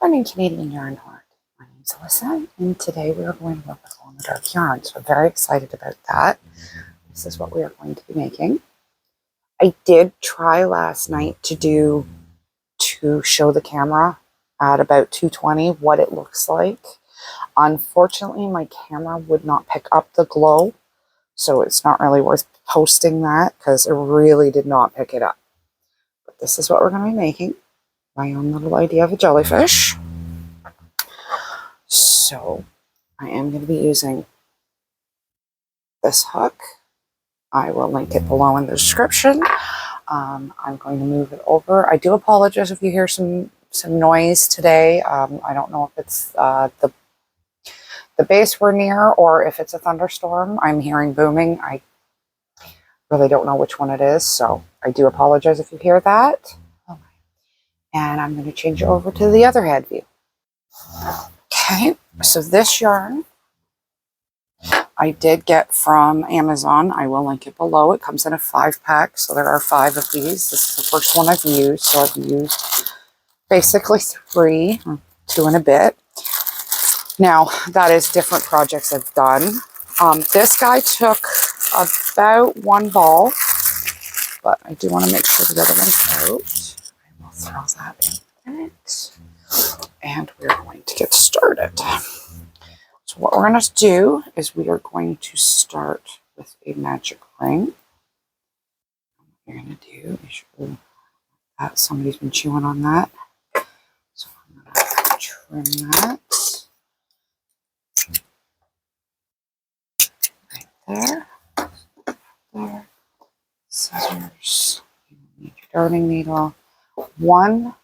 Good morning, Canadian Yarn Heart. My name is Alyssa, and today we are going to work with glow in the dark yarn. So I'm very excited about that. This is what we are going to be making. I did try last night to show the camera at about 220 what it looks like. Unfortunately, my camera would not pick up the glow, so it's not really worth posting that because it really did not pick it up. But this is what we're going to be making. My own little idea of a jellyfish. So I am going to be using this hook. I will link it below in the description. I'm going to move it over. I do apologize if you hear some noise today. I don't know if it's the base we're near or if it's a thunderstorm. I'm hearing booming. I really don't know which one it is, so I do apologize if you hear that. And I'm going to change it over to the other head view. Okay, so this yarn I did get from Amazon. I will link it below. It comes in a 5-pack, so there are 5 of these. This is the first one I've used, so I've used basically 3, or 2 and a bit. Now, that is different projects I've done. This guy took about 1 ball, but I do want to make sure the other one's out. I will throw that in it, and we're going to get started. So what we're going to do is we are going to start with a magic ring. What you're going to do is that somebody's been chewing on that. So I'm going to trim that right there. There. Scissors. You need your darning needle. 1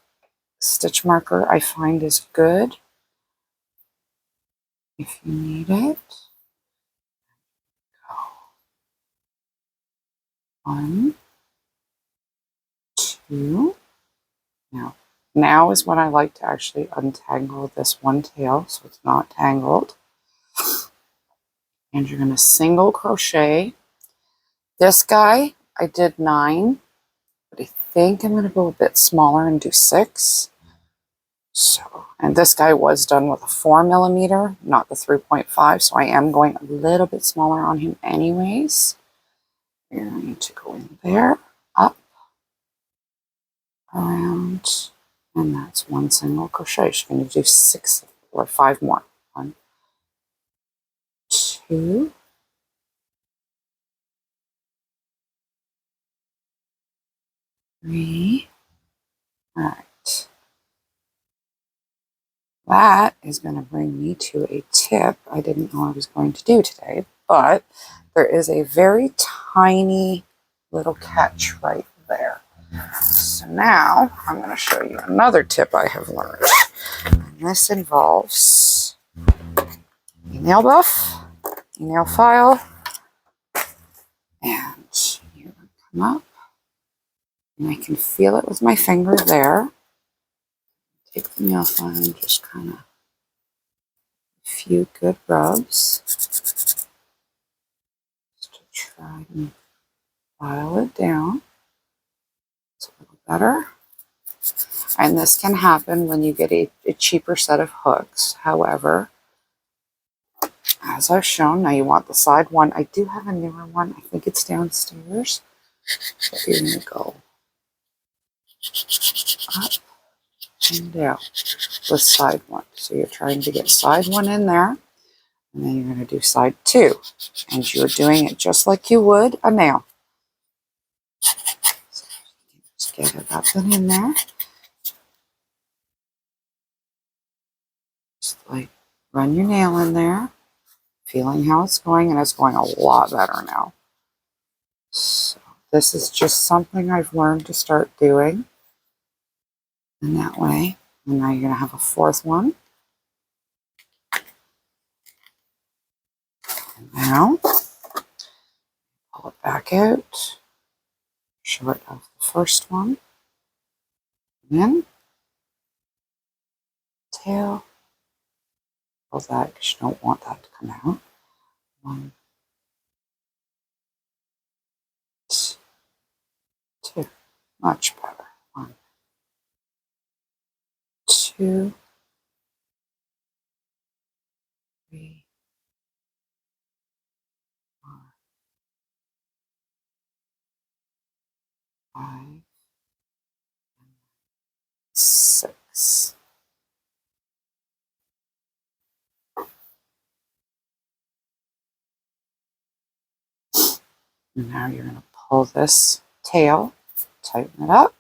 stitch marker I find is good if you need it. Go. 1, 2. Now is when I like to actually untangle this one tail so it's not tangled. And you're going to single crochet. This guy, I did 9, but I think I'm going to go a bit smaller and do 6. So, and this guy was done with a 4mm, not the 3.5, so I am going a little bit smaller on him anyways. You're going to go in there, up, around, and that's 1 single crochet. So you're going to do 6 or 5 more. 1, 2, 3. All right. That is going to bring me to a tip I didn't know I was going to do today, but there is a very tiny little catch right there. So now I'm going to show you another tip I have learned. And this involves a nail buff, a nail file, and you're going to come up, and I can feel it with my finger there. Take the nail file and just kind of a few good rubs just to try and file it down. It's a little better. And this can happen when you get a cheaper set of hooks. However, as I've shown, now you want the side one. I do have a newer one. I think it's downstairs. But you're going to go up and down with side 1. So you're trying to get side 1 in there. And then you're going to do side 2. And you're doing it just like you would a nail. So just get it up and in there. Just like run your nail in there. Feeling how it's going, and it's going a lot better now. So this is just something I've learned to start doing. And that way, and now you're going to have a 4th one. And now, pull it back out, show it off the first one, and then tail, pull that because you don't want that to come out. 1, 2, much better. 1, 2, 5, 6. And now you're going to pull this tail, tighten it up.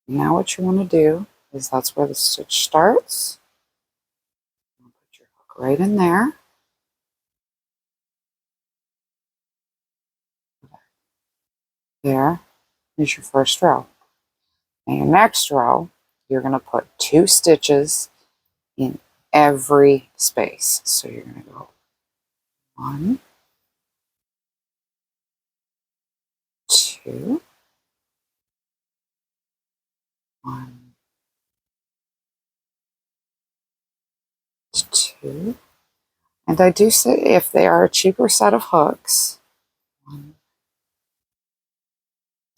Now what you want to do is that's where the stitch starts. Put your hook right in there. There is your first row. And your next row, you're going to put 2 stitches in every space. So you're going to go 1, 2, 1, 2. And I do say if they are a cheaper set of hooks, 1,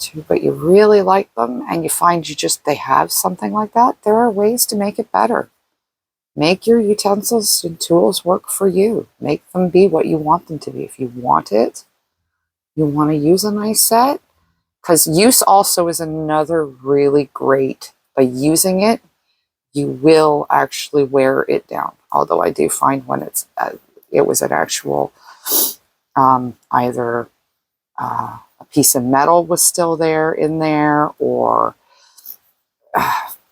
2, but you really like them and you find they have something like that, there are ways to make it better. Make your utensils and tools work for you. Make them be what you want them to be. If you want it, you want to use a nice set, because use also is another really great, by using it, you will actually wear it down. Although I do find when it was an actual, either a piece of metal was still there in there, or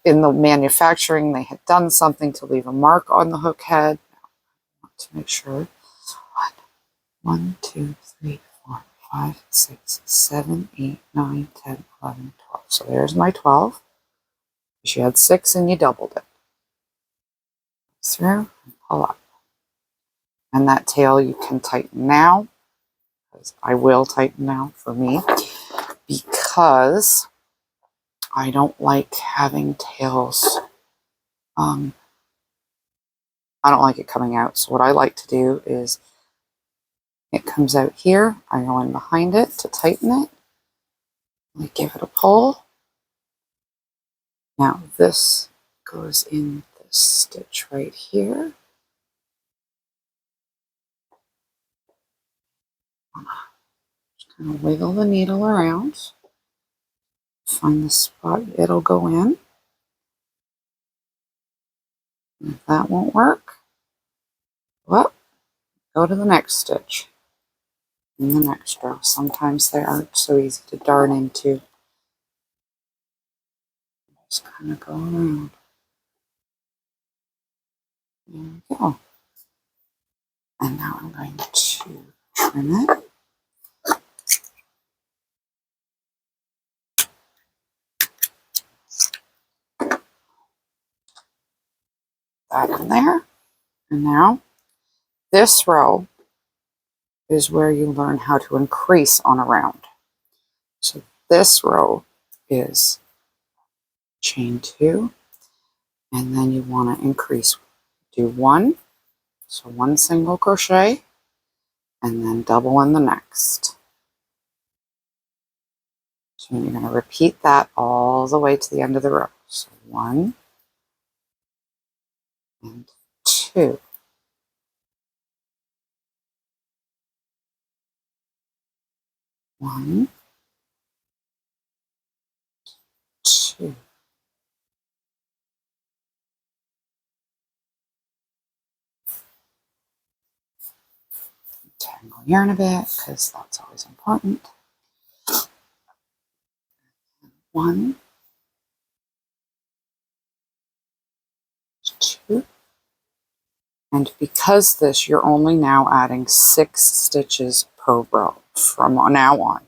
in the manufacturing they had done something to leave a mark on the hook head. I want to make sure. 1, 2, 3, 4, 5, 6, 7, 8, 9, 10, 11, 12. So there's my 12. You had 6 and you doubled it. Through and pull up. And that tail you can tighten now, because I will tighten now for me, because I don't like having tails. I don't like it coming out. So what I like to do is it comes out here. I go in behind it to tighten it. I give it a pull. Now this goes in this stitch right here. Just kind of wiggle the needle around. Find the spot it'll go in. And if that won't work, well, go to the next stitch in the next row. Sometimes they aren't so easy to darn into. Just kind of go around. There we go. And now I'm going to trim it. That in there. And now this row is where you learn how to increase on a round. So this row is chain 2, and then you want to increase. Do 1, so 1 single crochet, and then double in the next. So you're going to repeat that all the way to the end of the row. So 1 and 2. 1, 2. Tangle yarn a bit, because that's always important. 1, 2. And because this, you're only now adding 6 stitches per row from now on.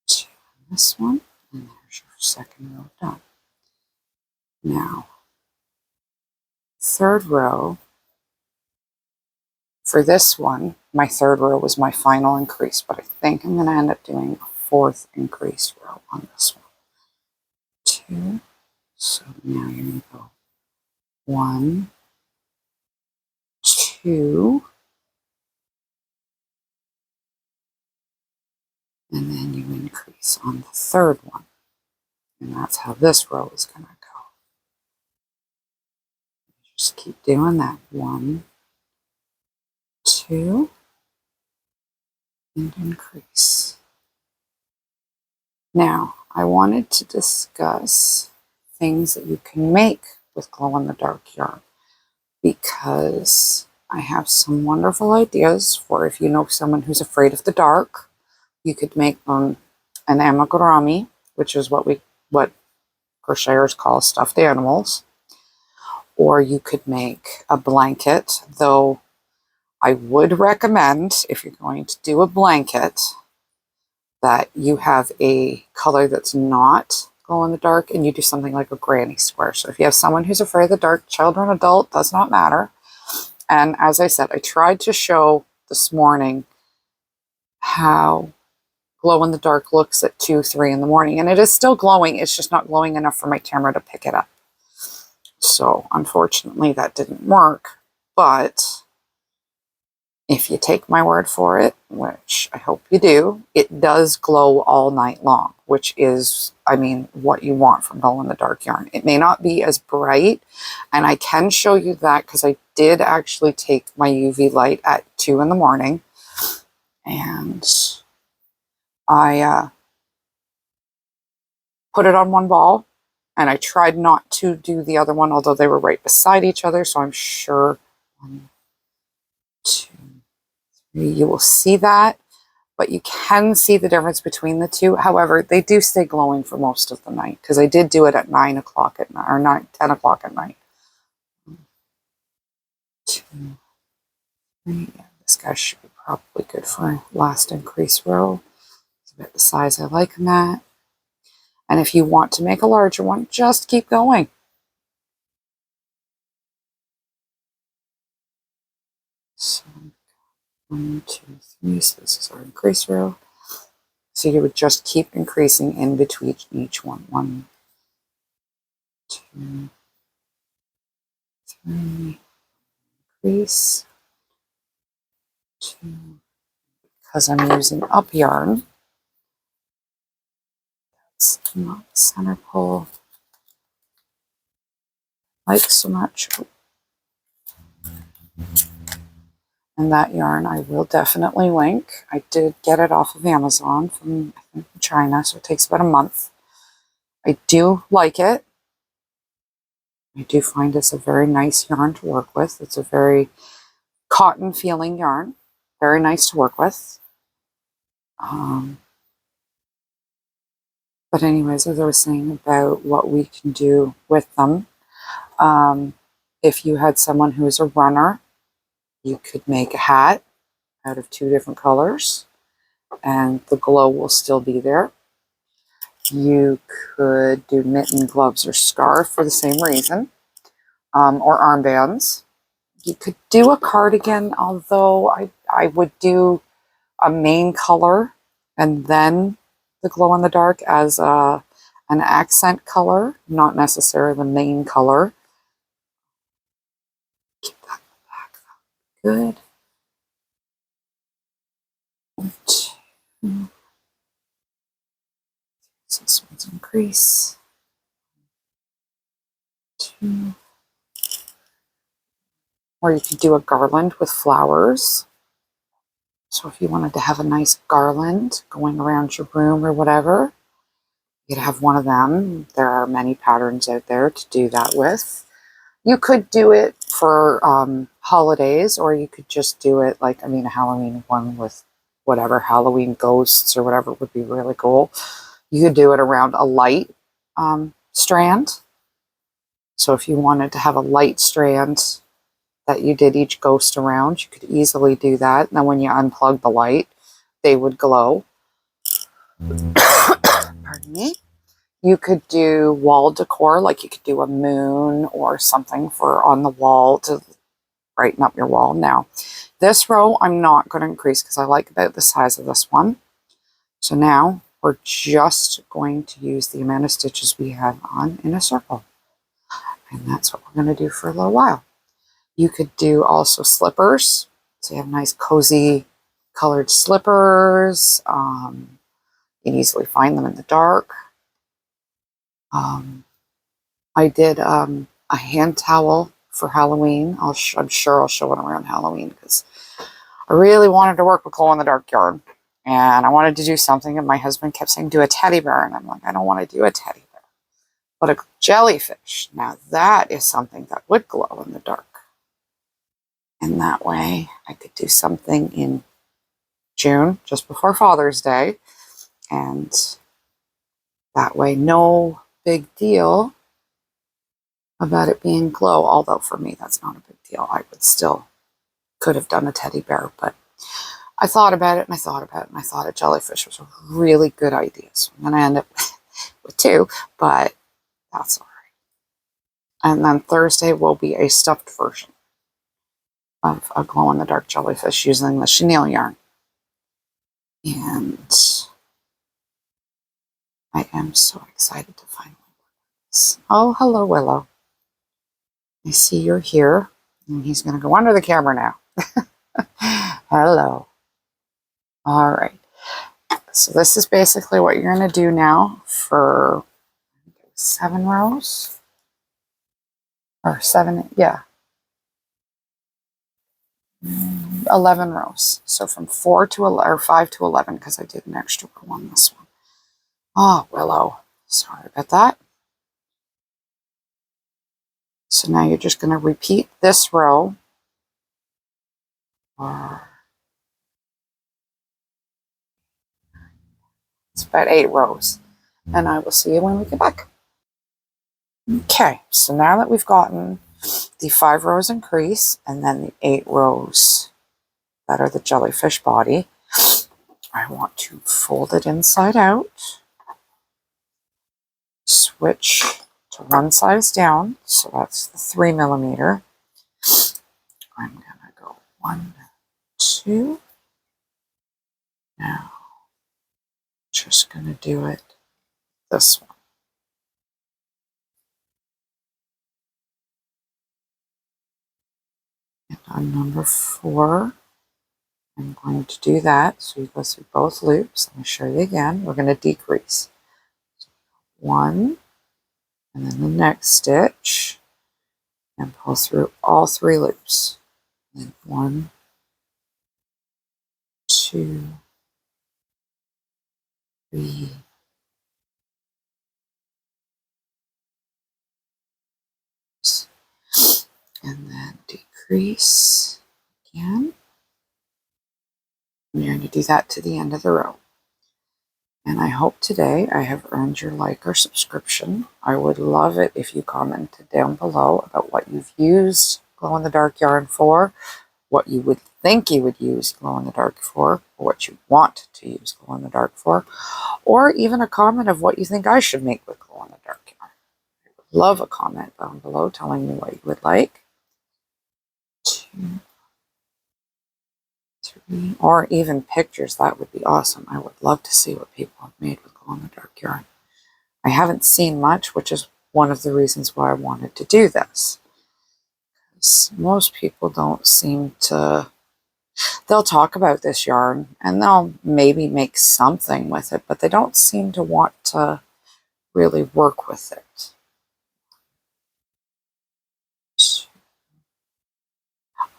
2 on this one, and there's your second row done. Now, third row, for this one, my third row was my final increase, but I think I'm going to end up doing a 4th increase row on this one. 2, so now you're going to go 1, 2, and then you increase on the third one. And that's how this row is going to go. Just keep doing that. 1, 2, and increase. Now, I wanted to discuss things that you can make with glow-in-the-dark yarn, because I have some wonderful ideas for if you know someone who's afraid of the dark. You could make an amigurumi, which is what crocheters call stuffed animals, or you could make a blanket, though I would recommend, if you're going to do a blanket, that you have a color that's not glow in the dark and you do something like a granny square. So if you have someone who's afraid of the dark, child or an adult, does not matter. And as I said, I tried to show this morning how glow in the dark looks at 2, 3 in the morning. And it is still glowing. It's just not glowing enough for my camera to pick it up. So unfortunately that didn't work. But if you take my word for it, which I hope you do, it does glow all night long, which is, I mean, what you want from glow-in-the-dark yarn. It may not be as bright, and I can show you that because I did actually take my UV light at 2 in the morning, and I put it on one ball, and I tried not to do the other one, although they were right beside each other, so I'm sure 1, 2, 3, you will see that. But you can see the difference between the two. However, they do stay glowing for most of the night, because I did do it at 9 o'clock at night, or 10 o'clock at night. 1, 2, 3. Yeah, this guy should be probably good for last increase row. It's about the size I like them at. And if you want to make a larger one, just keep going. So 1, 2, 3. So this is our increase row. So you would just keep increasing in between each one. 1, 2, 3. Increase. 2. Because I'm using up yarn, it's not the center pole like so much. And that yarn I will definitely link. I did get it off of Amazon from, I think, China, so it takes about a month. I do like it. I do find it's a very nice yarn to work with. It's a very cotton feeling yarn. Very nice to work with. But anyways, as I was saying about what we can do with them, if you had someone who is a runner, you could make a hat out of 2 different colors and the glow will still be there. You could do mitten, gloves, or scarf for the same reason, or armbands. You could do a cardigan, although I would do a main color and then the glow in the dark as an accent color, not necessarily the main color. Keep that back. Good. 1, 2. So this one's increase. 2. Or you could do a garland with flowers. So if you wanted to have a nice garland going around your room or whatever, you could have one of them. There are many patterns out there to do that with. You could do it for holidays, or you could just do it like, I mean, a Halloween one with whatever, Halloween ghosts or whatever would be really cool. You could do it around a light strand. So if you wanted to have a light strand that you did each ghost around, you could easily do that. And then when you unplug the light, they would glow. Pardon me. You could do wall decor, like you could do a moon or something for on the wall to brighten up your wall. Now, this row I'm not going to increase because I like about the size of this one. So now we're just going to use the amount of stitches we have on in a circle. And that's what we're going to do for a little while. You could do also slippers. So you have nice cozy colored slippers. You can easily find them in the dark. I did a hand towel for Halloween. I'm sure I'll show it around Halloween because I really wanted to work with glow-in-the-dark yarn. And I wanted to do something, and my husband kept saying, do a teddy bear. And I'm like, I don't want to do a teddy bear. But a jellyfish, now that is something that would glow in the dark. And that way I could do something in June, just before Father's Day. And that way, no big deal about it being glow. Although for me, that's not a big deal. I would still could have done a teddy bear, but I thought about it and I thought about it and I thought a jellyfish was a really good idea. So I'm going to end up with two, but that's all right. And then Thursday will be a stuffed version of a glow-in-the-dark jellyfish using the chenille yarn. And I am so excited to finally work this. Oh, hello, Willow. I see you're here. And he's going to go under the camera now. Hello. All right. So this is basically what you're going to do now for 7 rows. Or 7, yeah. 11 rows. So from 4 to 11, or 5 to 11, because I did an extra row on this one. Oh, Willow. Sorry about that. So now you're just going to repeat this row. It's about 8 rows. And I will see you when we get back. Okay, so now that we've gotten the 5 rows increase and then the 8 rows that are the jellyfish body, I want to fold it inside out, switch to one size down, so that's the 3 millimeter. I'm gonna go 1, 2. Now, just gonna do it this one. And on number 4, I'm going to do that. So you go through both loops. Let me show you again. We're going to decrease. 1, and then the next stitch, and pull through all 3 loops. And 1, 2, 3, and then decrease again. And you're going to do that to the end of the row. And I hope today I have earned your like or subscription. I would love it if you commented down below about what you've used glow-in-the-dark yarn for, what you would think you would use glow-in-the-dark for, or what you want to use glow-in-the-dark for, or even a comment of what you think I should make with glow-in-the-dark yarn. I would love a comment down below telling me what you would like. 2, 3, or even pictures. That would be awesome. I would love to see what people have made with glow-in-the-dark yarn. I haven't seen much, which is one of the reasons why I wanted to do this. Most people don't seem to, they'll talk about this yarn and they'll maybe make something with it, but they don't seem to want to really work with it.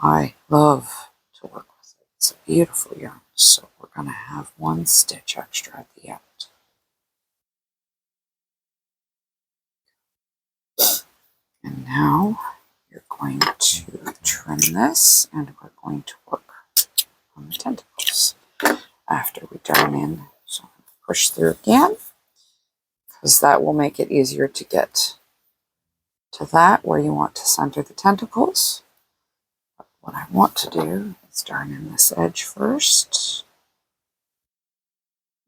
I love to work with it. It's a beautiful yarn. So we're going to have 1 stitch extra at the end. And now you're going to trim this and we're going to work on the tentacles after we darn in. So push through again, because that will make it easier to get to that where you want to center the tentacles. But what I want to do is darn in this edge first.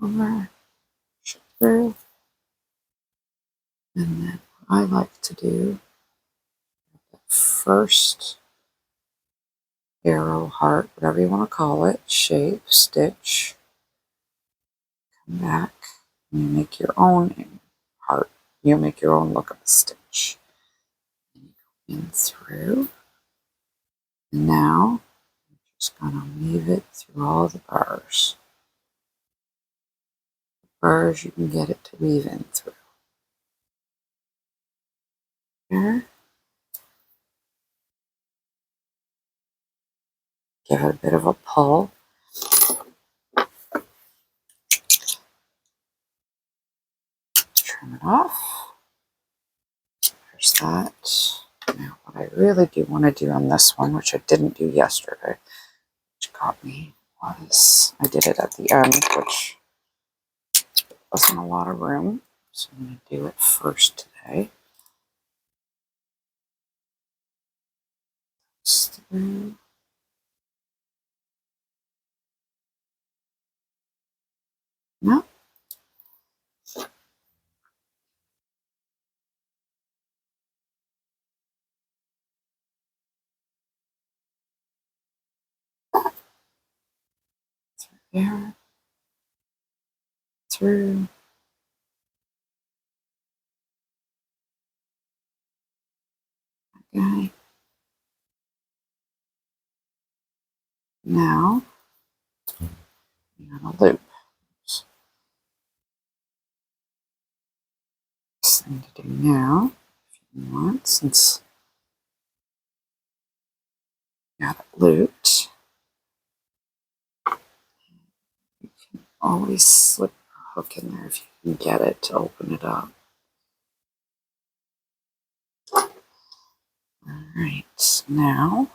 Over, push through. And then what I like to do, the first arrow, heart, whatever you want to call it, shape, stitch, come back, and you make your own heart. You make your own look of a stitch. And you go in through. And now I'm just going to weave it through all the bars. The bars you can get it to weave in through. there. Give it a bit of a pull. Trim it off. There's that. Now, what I really do want to do on this one, which I didn't do yesterday, which got me, was I did it at the end, which wasn't a lot of room. So I'm going to do it first today. Through. No. There. Through. Okay. Now, you're going to loop. This thing to do now, if you want, since you got it looped, you can always slip a hook in there if you can get it to open it up. Alright, now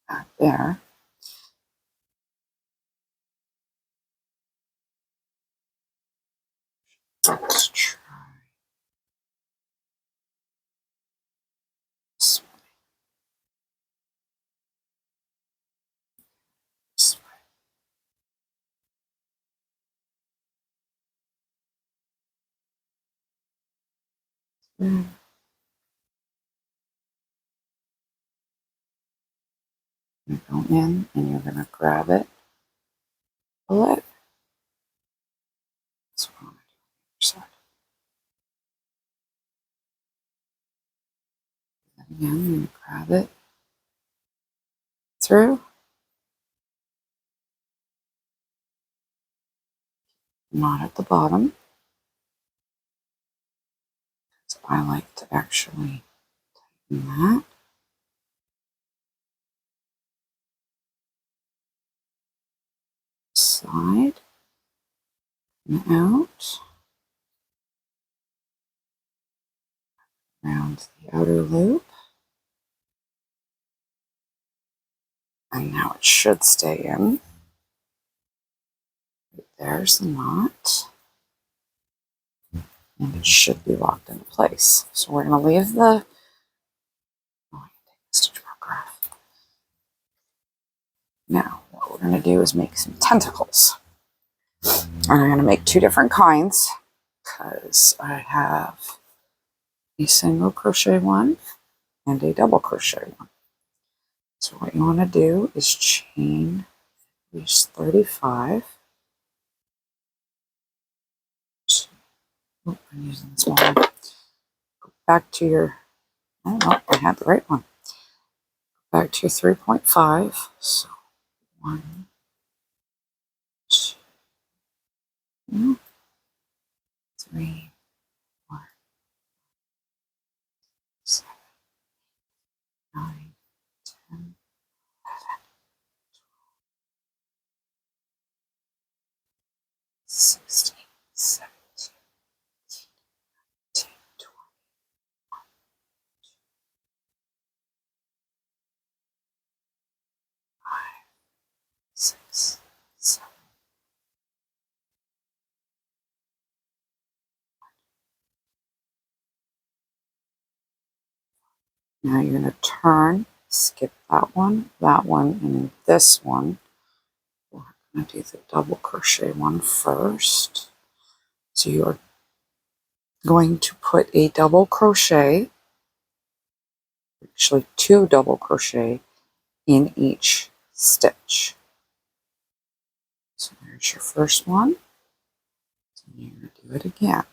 back there. Let's try this way. This way. You go in and you're going to grab it, pull it. That's what I'm going to do on the other side. Then again, you're going to grab it through. Not at the bottom. So I like to actually tighten that. Side and out. Around the outer loop. And now it should stay in. There's the knot. And it should be locked into place. So we're going to leave the stitch marker off. Now, what we're going to do is make some tentacles. And I'm going to make two different kinds because I have a single crochet one and a double crochet one. So what you want to do is chain these 35. Oh, I'm using the small one. Go back to your, oh no, I had the right one. Back to your 3.5. So 1, 2, 3, 4, 7, 9, 10, 11, 16, 17, 18, 20, 5, 6, 7. Now you're going to turn, skip that one, and then this one. We're going to do the double crochet one first. So you're going to put a double crochet, actually 2 double crochet in each stitch. So there's your first one. So you're going to do it again.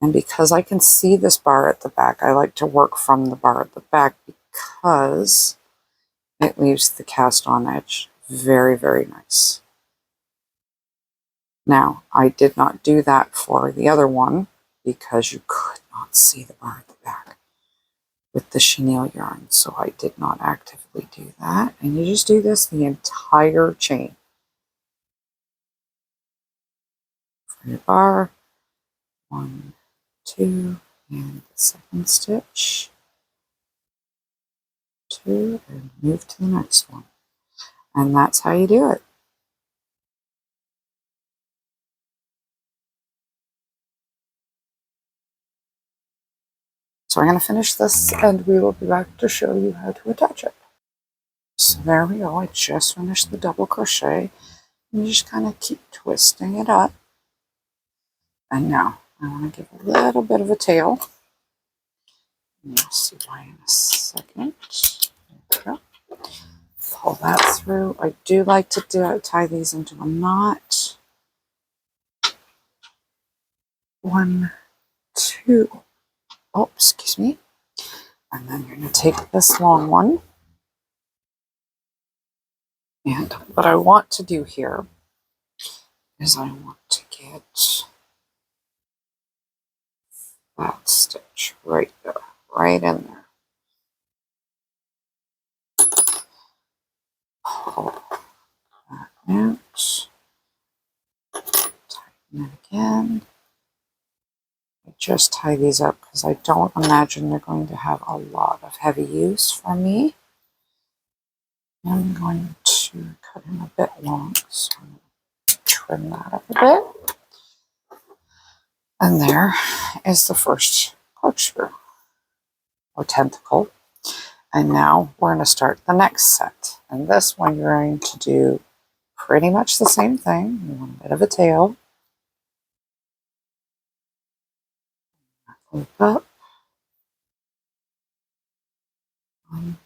And because I can see this bar at the back, I like to work from the bar at the back because it leaves the cast on edge Very, very nice. Now, I did not do that for the other one because you could not see the bar at the back with the chenille yarn, so I did not actively do that. And you just do this the entire chain. For your bar, 1, 2, and the second stitch, 2, and move to the next one. And that's how you do it. So I'm going to finish this and we will be back to show you how to attach it. So there we go. I just finished the double crochet. And you just kind of keep twisting it up. And now I want to give a little bit of a tail. And you'll see why in a second. There we go. Pull that through. I do like to tie these into a knot. 1, 2. Oh, excuse me. And then you're going to take this long one. And what I want to do here is I want to get that stitch right there, right in there. Pull that out. Tighten it again. I just tie these up because I don't imagine they're going to have a lot of heavy use for me. I'm going to cut him a bit long, so I'm going to trim that up a bit. And there is the first corkscrew or tentacle. And now we're going to start the next set. And this one you're going to do pretty much the same thing. You want a bit of a tail. Loop up. 1,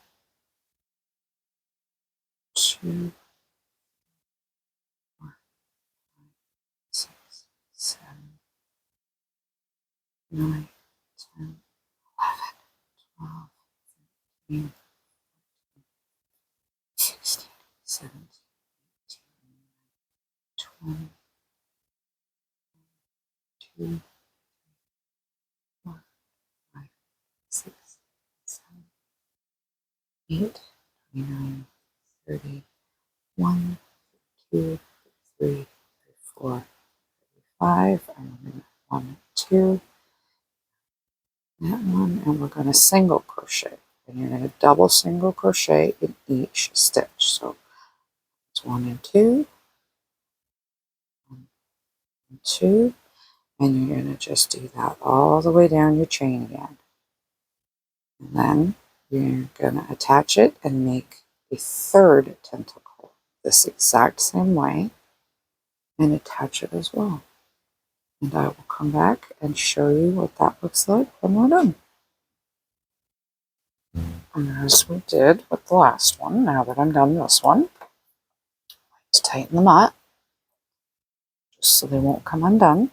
2, 4, 5, 6, 7, 9, 10, 11, 12, 13, 16, 17, 18, 20, 2, 4, 5, 6, 7, 8, 29, 30, 1, 2, 3, 4, 5, and then 1, 2, that one, and we're going to single crochet. And you're going to double single crochet in each stitch. So it's 1 and 2, 1 and 2, and you're going to just do that all the way down your chain again. And then you're going to attach it and make a third tentacle this exact same way and attach it as well. And I will come back and show you what that looks like when we're done. And as we did with the last one, now that I'm done this one, I like to tighten them up just so they won't come undone.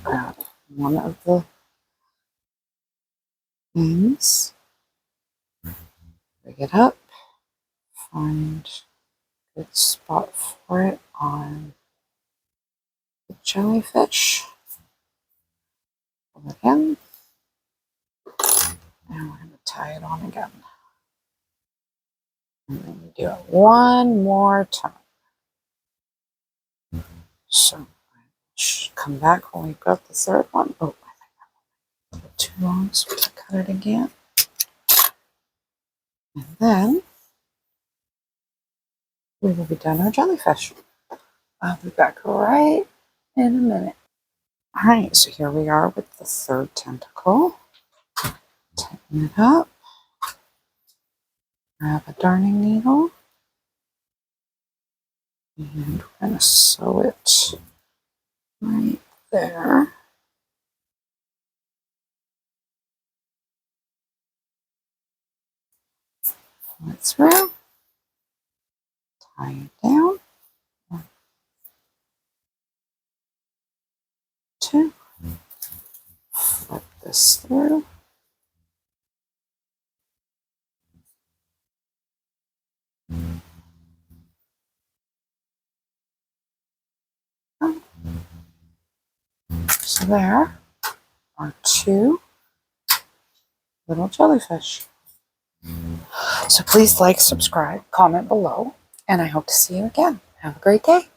Grab one of the ends, rig it up, find a good spot for it on the jellyfish. Pull it in, and we're going to tie it on again. And then we do it one more time. So come back when we've got the third one. Oh, I think that one too long, so we'll cut it again. And then we will be done our jellyfish. I'll be back right in a minute. Alright, so here we are with the third tentacle. Tighten it up. Grab a darning needle. And we're going to sew it right there. Pull it through. Tie it down. 1, 2. Flip this through. So there are 2 little jellyfish. So please like, subscribe, comment below, and I hope to see you again. Have a great day.